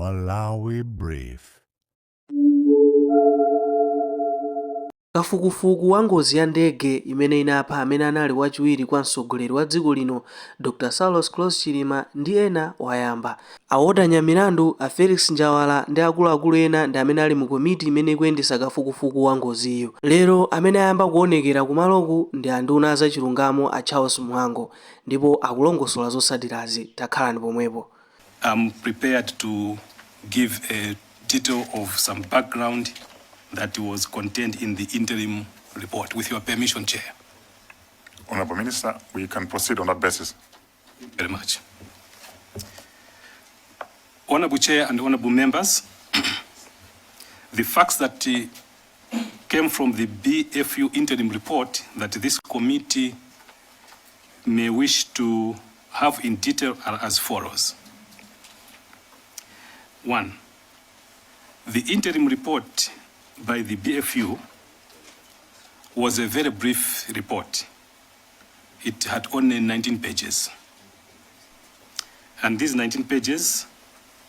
Malawi Brief. Kafukufuku wa ngozi ya ndege imene inapha amene anali wachiwiri kwa mtsogoleri wa dziko lino Dr. Saulos Claus Chilima ndi ena wayamba. Awotanya milandu a Felix Njawala ndi akuluakulu ena ndi amene ali mu komiti imene ikuyendetsa kafukufuku wa ngoziyo. Lero amene ayamba kuonekera kumaloku ndi anduna za chilungamo a Charles Mwango ndipo akulongosola zotsatirazi. Takhalani pomwepo. I'm prepared to give a detail of some background that was contained in the interim report. With your permission, Chair. Honourable Minister, we can proceed on that basis. Thank you very much. Honourable Chair and honourable members, the facts that came from the BFU interim report that this committee may wish to have in detail are as follows. 1. The interim report by the BFU was a very brief report. It had only 19 pages. And these 19 pages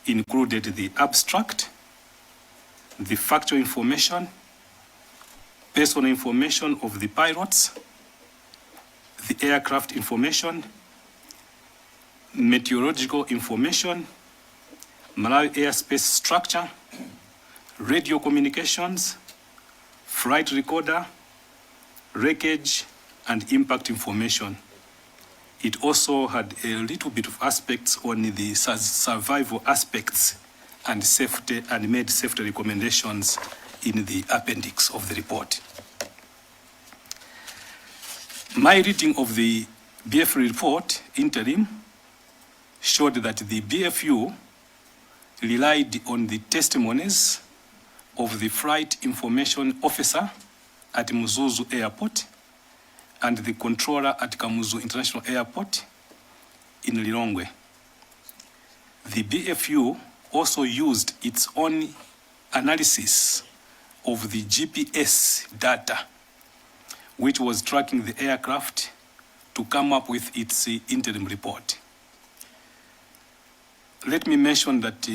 included the abstract, the factual information, personal information of the pilots, the aircraft information, meteorological information, Malawi airspace structure, radio communications, flight recorder, wreckage, and impact information. It also had a little bit of aspects on the survival aspects and safety, and made safety recommendations in the appendix of the report. My reading of the BFU report interim showed that the BFU relied on the testimonies of the flight information officer at Muzuzu Airport and the controller at Kamuzu International Airport in Lilongwe. The BFU also used its own analysis of the GPS data, which was tracking the aircraft, to come up with its interim report. Let me mention that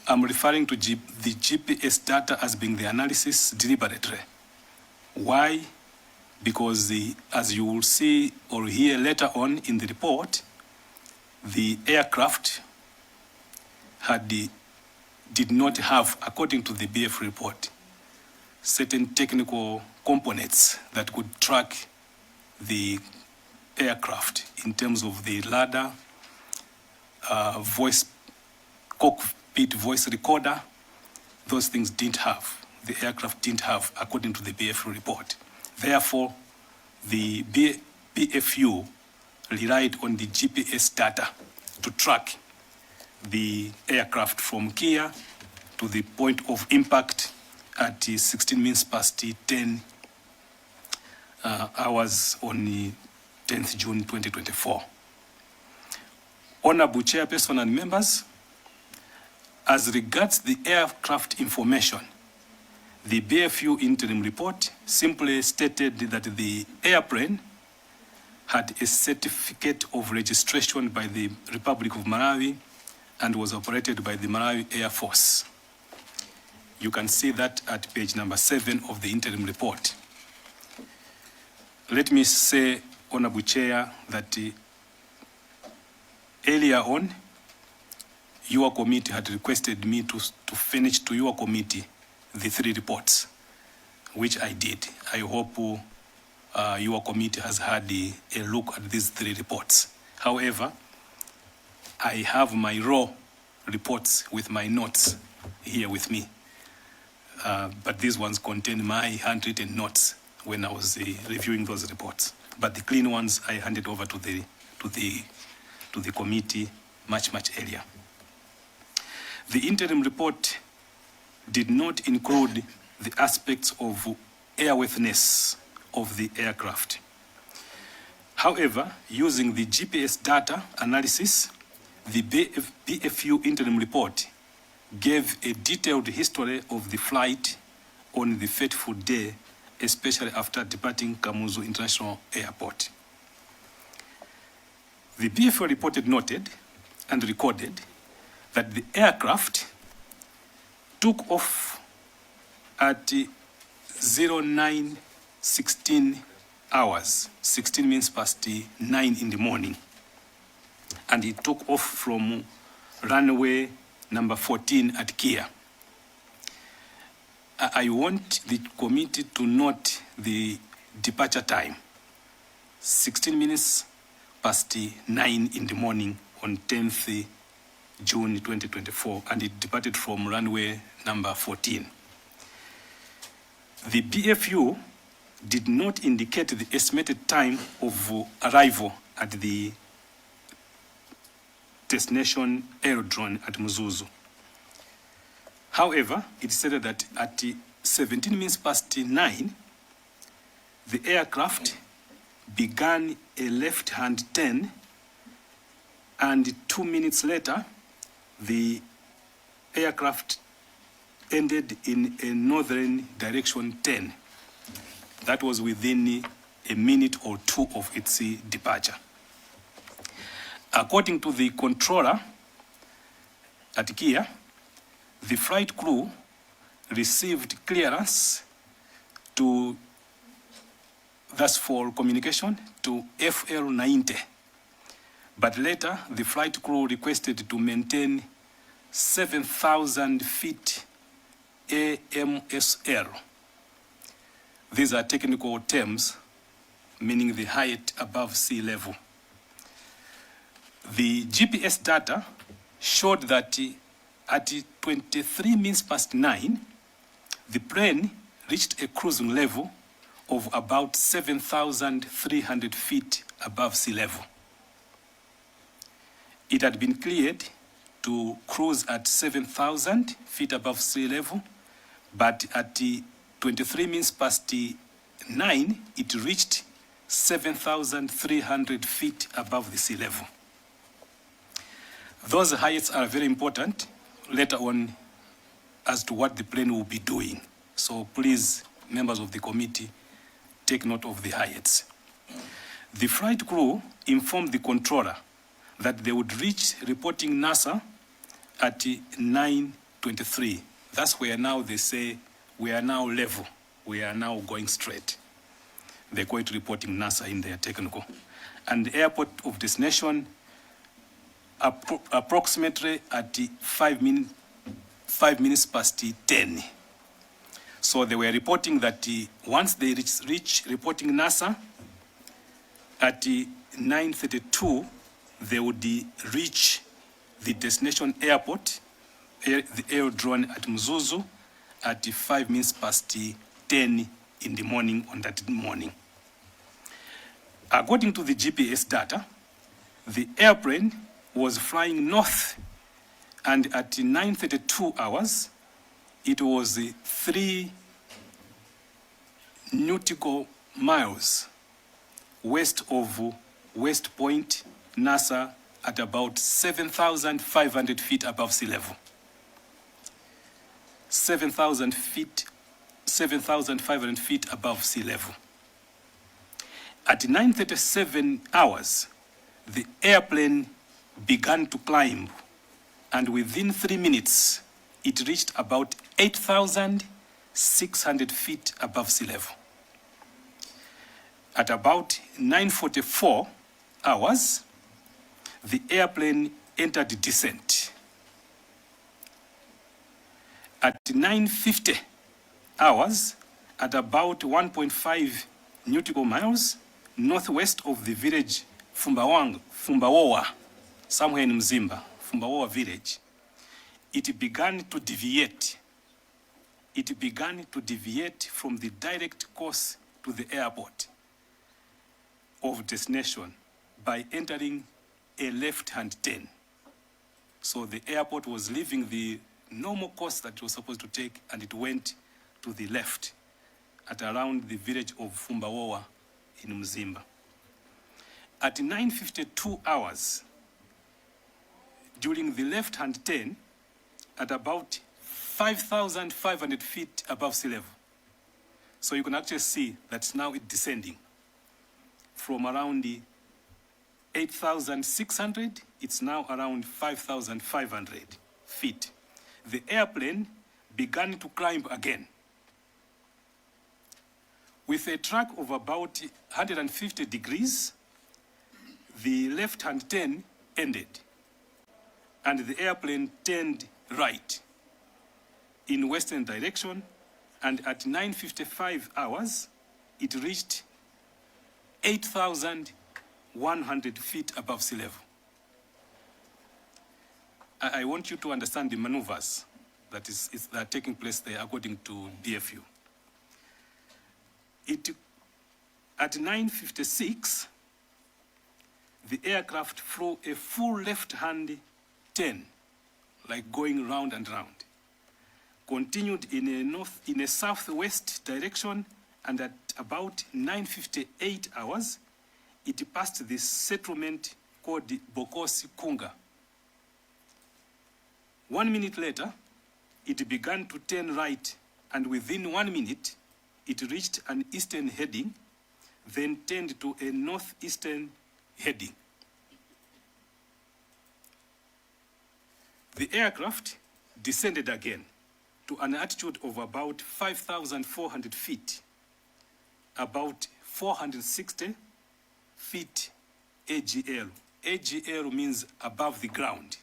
I'm referring to the GPS data as being the analysis deliberately. Why? Because as you will see or hear later on in the report, the aircraft did not have, according to the BF report, certain technical components that could track the aircraft in terms of the radar, cockpit voice recorder. Those things the aircraft didn't have, according to the BFU report. Therefore, the BFU relied on the GPS data to track the aircraft from Kia to the point of impact at 16 minutes past 10 hours on the 10th June 2024. Honorable Chairperson and members, as regards the aircraft information, the BFU interim report simply stated that the airplane had a certificate of registration by the Republic of Malawi and was operated by the Malawi Air Force. You can see that at page number 7 of the interim report. Let me say, Honorable Chair, that earlier on, your committee had requested me to finish to your committee the 3 reports, which I did. I hope your committee has had a look at these 3 reports. However, I have my raw reports with my notes here with me. But these ones contain my handwritten notes when I was reviewing those reports. But the clean ones I handed over to the committee much earlier. The interim report did not include the aspects of airworthiness of the aircraft. However, using the GPS data analysis, the BFU interim report gave a detailed history of the flight on the fateful day, especially after departing Kamuzu International Airport. The BFU report noted and recorded that the aircraft took off at 09:16 hours. 16 means past 9 in the morning. And it took off from runway number 14 at Kia. I want the committee to note the departure time. 16 minutes past 9 in the morning on 10th June 2024, and it departed from runway number 14. The BFU did not indicate the estimated time of arrival at the destination aerodrome at Muzuzu. However, it said that at 17 minutes past 9, the aircraft began a left-hand turn, and 2 minutes later, the aircraft ended in a northern direction turn. That was within a minute or two of its departure. According to the controller at Kia, the flight crew received clearance to, thus for communication, to FL90. But later, the flight crew requested to maintain 7,000 feet AMSL. These are technical terms, meaning the height above sea level. The GPS data showed that at 23 minutes past 9, the plane reached a cruising level of about 7,300 feet above sea level. It had been cleared to cruise at 7,000 feet above sea level, but at 23 minutes past 9, it reached 7,300 feet above the sea level. Those heights are very important later on as to what the plane will be doing. So please, members of the committee, take note of the heights. The flight crew informed the controller that they would reach reporting NASA at 9:23. That's where now they say, we are now level, we are now going straight. They call it reporting NASA in their technical. And the airport of destination approximately at 5 minutes past 10. So they were reporting that once they reach reporting NASA at 9:32, they would reach the destination airport, the aerodrome at Muzuzu, at 5 minutes past 10 in the morning on that morning. According to the GPS data, the airplane was flying north, and at 9:32 hours, it was 3 nautical miles west of West Point, NASA, at about 7,500 feet above sea level. 7,500 feet above sea level. At 9:37 hours, the airplane began to climb, and within 3 minutes, it reached about 8,600 feet above sea level. At about 9:44 hours, the airplane entered descent. At 9:50 hours, at about 1.5 nautical miles northwest of the village Fumbawowa, somewhere in Mzimba, Fumbawowa village, it began to deviate. It began to deviate from the direct course to the airport of destination by entering a left-hand turn. So the airport was leaving the normal course that it was supposed to take, and it went to the left at around the village of Fumbawowa in Mzimba. At 9:52 hours, during the left-hand turn, at about 5,500 feet above sea level. So you can actually see that now it's descending from around the 8,600, it's now around 5,500. feet, the airplane began to climb again. With a track of about 150 degrees, the left-hand turn ended, and the airplane turned right in western direction, and at 9:55 hours, it reached 8,100 feet above sea level. I want you to understand the maneuvers that are taking place there according to BFU. At 9:56, the aircraft flew a full left-hand turn, like going round and round, continued in a southwest direction, and at about 9:58 hours, it passed the settlement called Bokosi Kunga. 1 minute later, it began to turn right, and within 1 minute, it reached an eastern heading, then turned to a northeastern heading. The aircraft descended again to an altitude of about 5,400 feet, about 460 feet AGL. AGL means above the ground,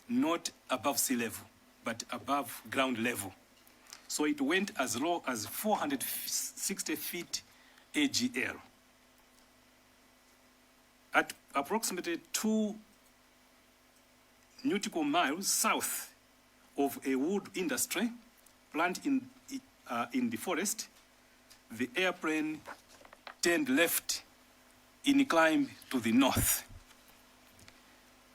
not above sea level, but above ground level. So it went as low as 460 feet AGL. At approximately 2 nautical miles south of a wood industry plant in the forest, the airplane turned left in climb to the north.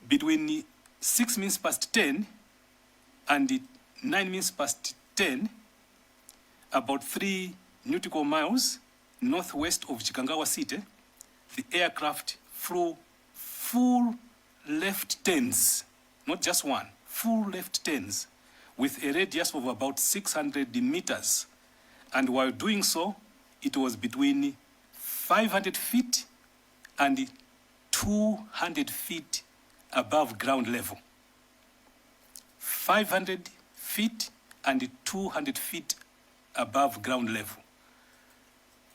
Between 6 minutes past 10 and 9 minutes past 10, about 3 nautical miles northwest of Chikangawa city, the aircraft flew full left turns, not just one, full left turns, with a radius of about 600 meters. And while doing so, it was between 500 feet and 200 feet above ground level. 500 feet and 200 feet above ground level.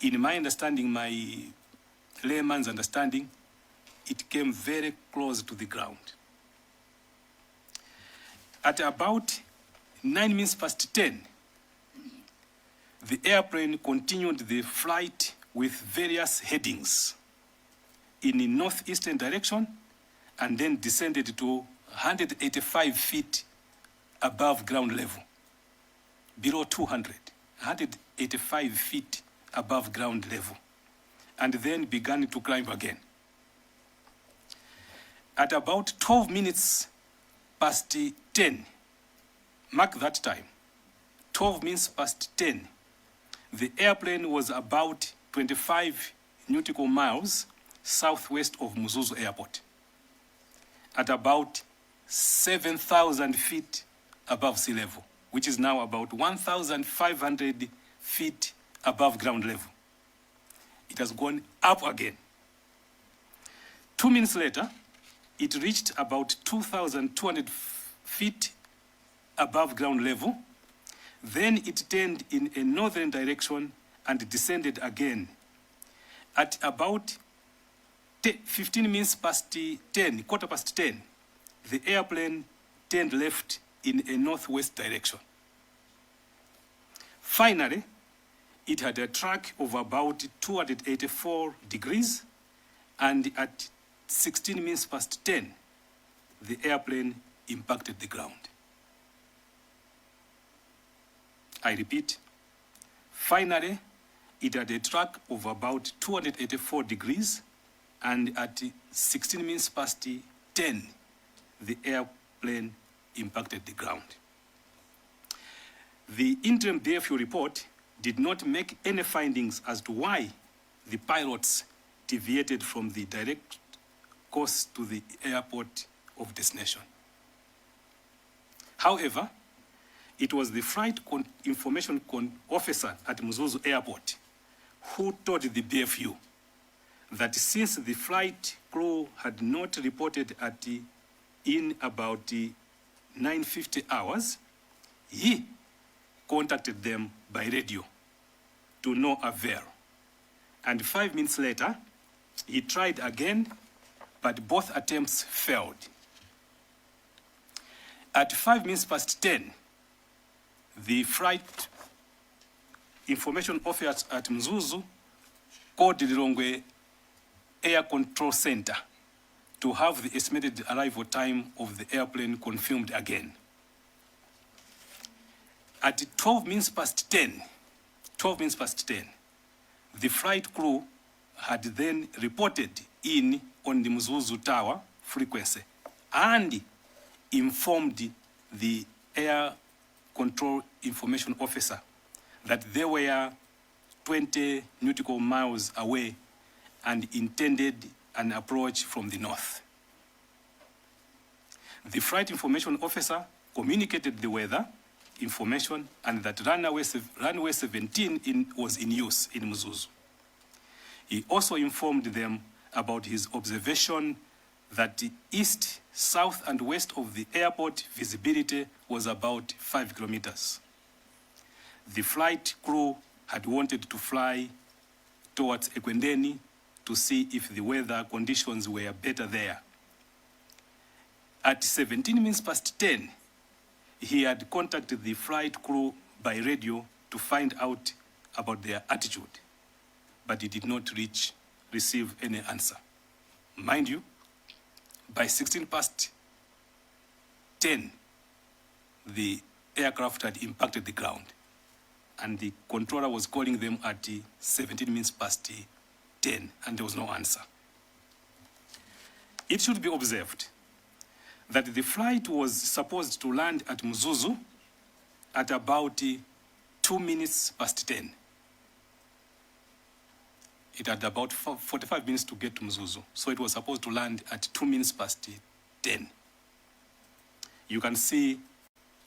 In my understanding, my layman's understanding, it came very close to the ground. At about 9 minutes past 10, the airplane continued the flight with various headings in the northeastern direction, and then descended to 185 feet above ground level, below 200, 185 feet above ground level, and then began to climb again. At about 12 minutes past 10, mark that time, 12 minutes past 10, the airplane was about 25 nautical miles southwest of Muzuzu Airport, at about 7,000 feet above sea level, which is now about 1,500 feet above ground level. It has gone up again. 2 minutes later, it reached about 2,200 feet above ground level. Then it turned in a northern direction and descended again. At about 15 minutes past 10, quarter past 10, the airplane turned left in a northwest direction. Finally, it had a track of about 284 degrees, and at 16 minutes past 10, the airplane impacted the ground. I repeat, finally, it had a track of about 284 degrees, and at 16 minutes past 10, the airplane impacted the ground. The interim BFU report did not make any findings as to why the pilots deviated from the direct course to the airport of destination. However, it was the flight information officer at Muzuzu Airport who told the BFU that since the flight crew had not reported in about 9:50 hours, he contacted them by radio to no avail. And 5 minutes later, he tried again, but both attempts failed. At 10:05, the flight information officer at Mzuzu called the Lilongwe Air Control Center to have the estimated arrival time of the airplane confirmed again. At 12:10, the flight crew had then reported in on the Mzuzu Tower frequency and informed the Air Control Information Officer that they were 20 nautical miles away and intended an approach from the north. The Flight Information Officer communicated the weather information and that runway 17 was in use in Mzuzu. He also informed them about his observation that the east, south, and west of the airport visibility was about 5 kilometers. The flight crew had wanted to fly towards Ekwendeni to see if the weather conditions were better there. At 10:17, he had contacted the flight crew by radio to find out about their attitude, but he did not receive any answer. Mind you, by 10:16, the aircraft had impacted the ground, and the controller was calling them at 10:17, and there was no answer. It should be observed that the flight was supposed to land at Mzuzu at about 10:02. It had about 45 minutes to get to Mzuzu, so it was supposed to land at 10:02. You can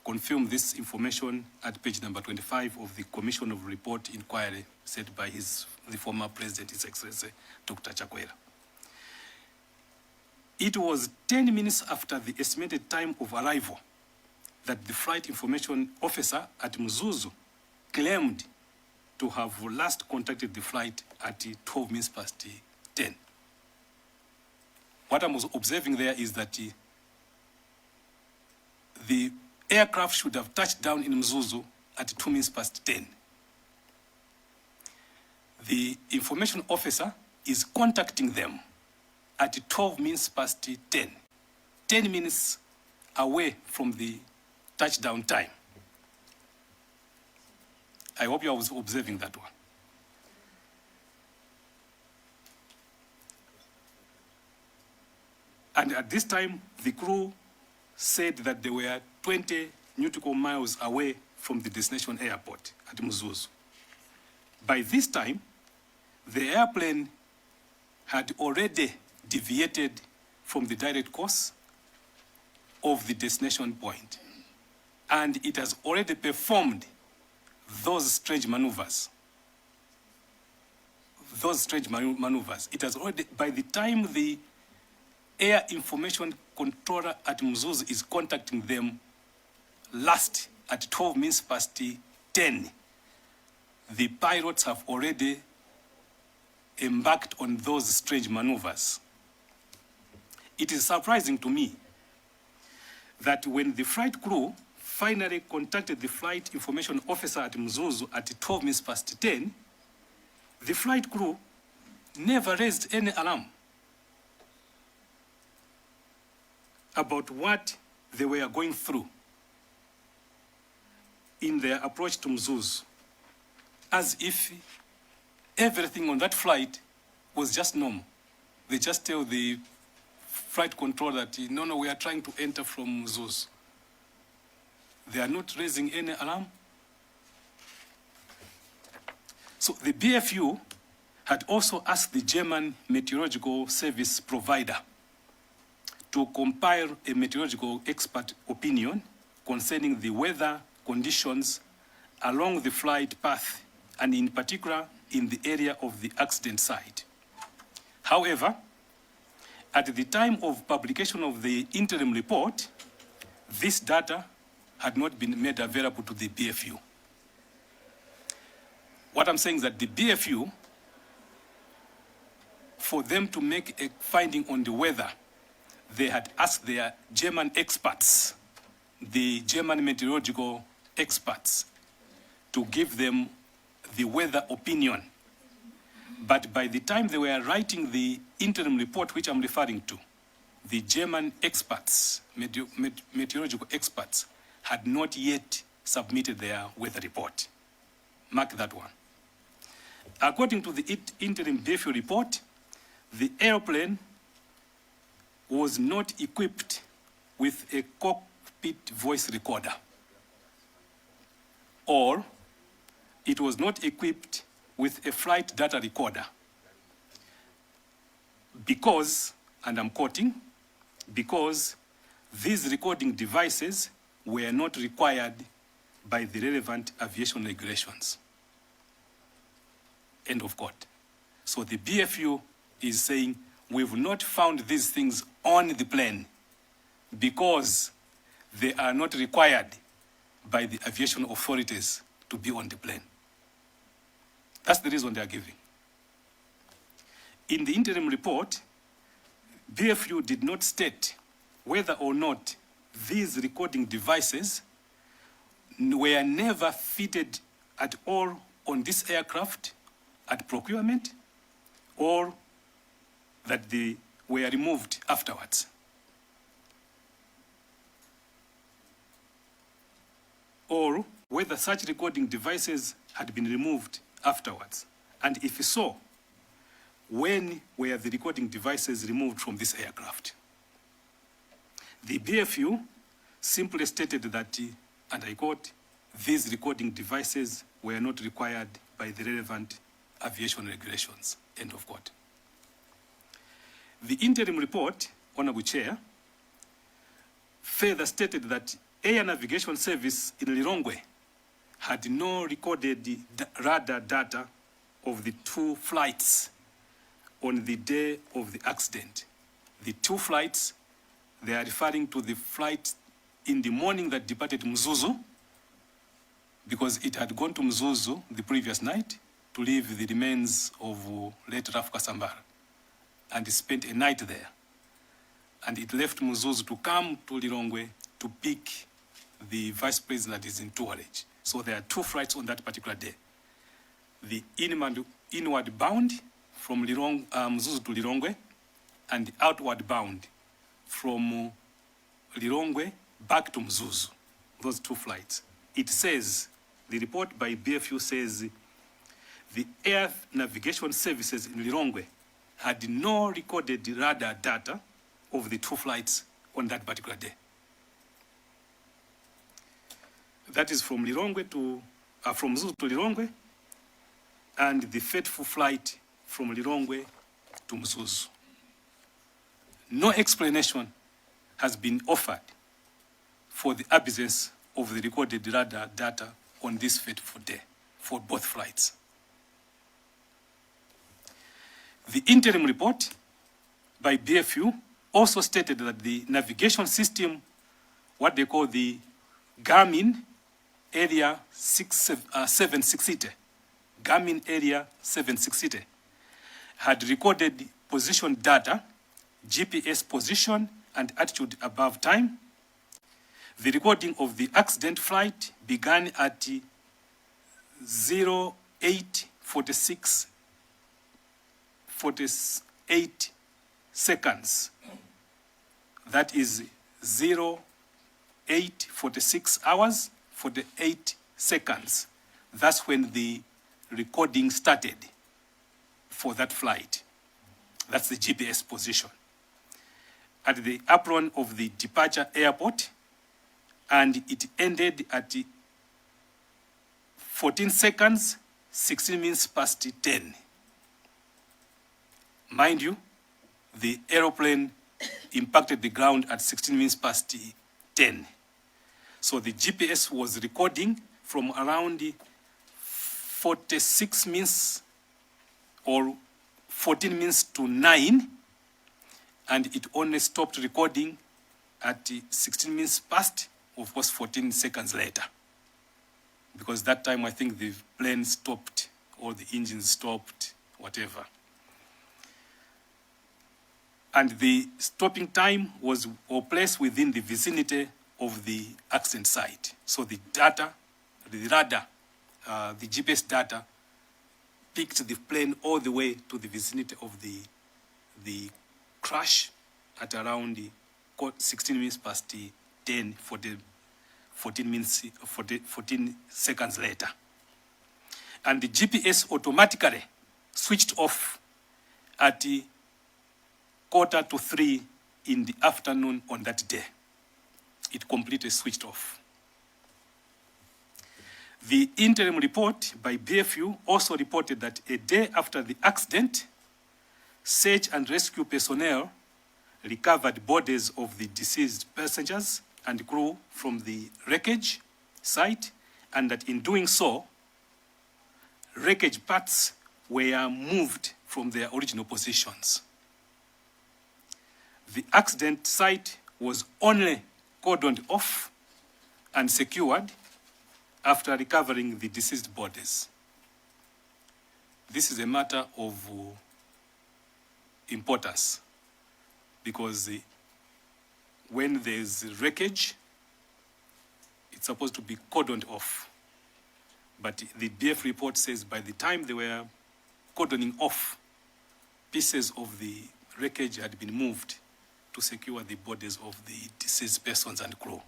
confirm this information at page number 25 of the Commission of Report Inquiry said by the former President, His Excellency, Dr. Chakwera. It was 10 minutes after the estimated time of arrival that the Flight Information Officer at Mzuzu claimed to have last contacted the flight at 10:12. What I was observing there is that the aircraft should have touched down in Mzuzu at 10:02. The information officer is contacting them at 10:12, 10 minutes away from the touchdown time. I hope you are observing that one. And at this time, the crew said that they were 20 nautical miles away from the destination airport at Mzuzu. By this time, the airplane had already deviated from the direct course of the destination point, and it has already performed those strange maneuvers. It has already, by the time the air information controller at Mzuzu is contacting them last at 10:12, the pilots have already embarked on those strange maneuvers. It is surprising to me that when the flight crew finally contacted the flight information officer at Mzuzu at 10:12, the flight crew never raised any alarm about what they were going through in their approach to Mzuzu, as if everything on that flight was just normal. They just tell the flight controller that, no, we are trying to enter from Mzuzu. They are not raising any alarm. So the BFU had also asked the German meteorological service provider to compile a meteorological expert opinion concerning the weather conditions along the flight path, and in particular in the area of the accident site. However, at the time of publication of the interim report, this data had not been made available to the BFU. What I'm saying is that the BFU, for them to make a finding on the weather, they had asked their German experts, the German meteorological experts, to give them the weather opinion. But by the time they were writing the interim report, which I'm referring to, the German experts, meteorological experts, had not yet submitted their weather report. Mark that one. According to the interim BFU report, the airplane was not equipped with a cockpit voice recorder, or it was not equipped with a flight data recorder because, and I'm quoting, because these recording devices were not required by the relevant aviation regulations. End of quote. So the BFU is saying we've not found these things on the plane because they are not required by the aviation authorities to be on the plane. That's the reason they are giving. In the interim report, BFU did not state whether or not these recording devices were never fitted at all on this aircraft at procurement, or that they were removed afterwards. Or whether such recording devices had been removed afterwards. And if so, when were the recording devices removed from this aircraft? The BFU simply stated that, and I quote, these recording devices were not required by the relevant aviation regulations, end of quote. The interim report, Honorable Chair, further stated that Air Navigation Service in Lilongwe had no recorded radar data of the two flights on the day of the accident. The two flights, they are referring to the flight in the morning that departed Mzuzu, because it had gone to Mzuzu the previous night to leave the remains of late Raf Kasambara, and it spent a night there. And it left Mzuzu to come to Lilongwe to pick the vice president that is in tourage. So there are two flights on that particular day. The inward bound from Mzuzu to Lilongwe, and the outward bound from Lilongwe back to Mzuzu, those two flights. It says, the report by BFU says, the Air Navigation Services in Lilongwe had no recorded radar data of the two flights on that particular day. That is from Lilongwe to, from Mzuzu to Lilongwe, and the fateful flight from Lilongwe to Mzuzu. No explanation has been offered for the absence of the recorded radar data on this fateful day for both flights. The interim report by BFU also stated that the navigation system, what they call the Garmin Area 760, Garmin Area 760, had recorded position data, GPS position and attitude above time. The recording of the accident flight began at 08:46:48 seconds. That is 08:46 hours, 48 seconds. That's when the recording started for that flight. That's the GPS position. At the apron of the departure airport, and it ended at 14 seconds, 16 minutes past 10. Mind you, the aeroplane impacted the ground at 16 minutes past 10. So the GPS was recording from around 46 minutes or 14 minutes to 9, and it only stopped recording at 16 minutes past, of course 14 seconds later. Because that time I think the plane stopped, or the engine stopped, whatever. And the stopping time was or placed within the vicinity of the accident site. So the data, the radar, the GPS data picked the plane all the way to the vicinity of the crash at around 16 minutes past 10 for the 14 seconds later. And the GPS automatically switched off at 2:45 in the afternoon on that day. It completely switched off. The interim report by BFU also reported that a day after the accident, search and rescue personnel recovered bodies of the deceased passengers and crew from the wreckage site, and that in doing so, wreckage parts were moved from their original positions. The accident site was only cordoned off and secured after recovering the deceased bodies. This is a matter of importance, because when there's wreckage, it's supposed to be cordoned off. But the BF report says by the time they were cordoning off, pieces of the wreckage had been moved to secure the bodies of the deceased persons and crew.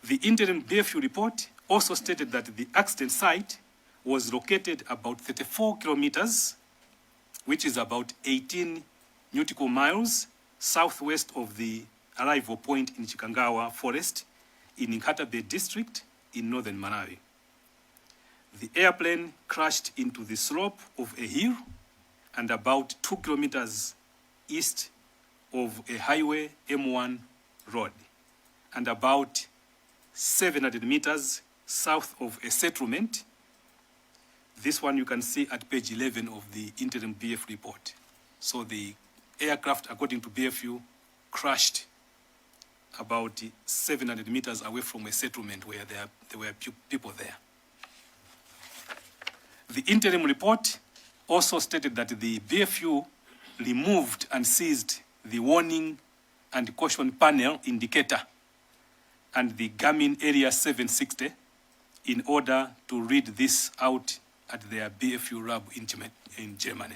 The interim BFU report also stated that the accident site was located about 34 kilometers, which is about 18 nautical miles southwest of the arrival point in Chikangawa forest in Nkata Bay district in northern Malawi. The airplane crashed into the slope of a hill and about 2 kilometers east of a highway M1 road, and about 700 meters south of a settlement. This one you can see at page 11 of the interim BF report. So the aircraft, according to BFU, crashed about 700 meters away from a settlement where there were people there. The interim report also stated that the BFU removed and seized the warning and caution panel indicator and the Garmin Area 760 in order to read this out at their BFU lab in Germany.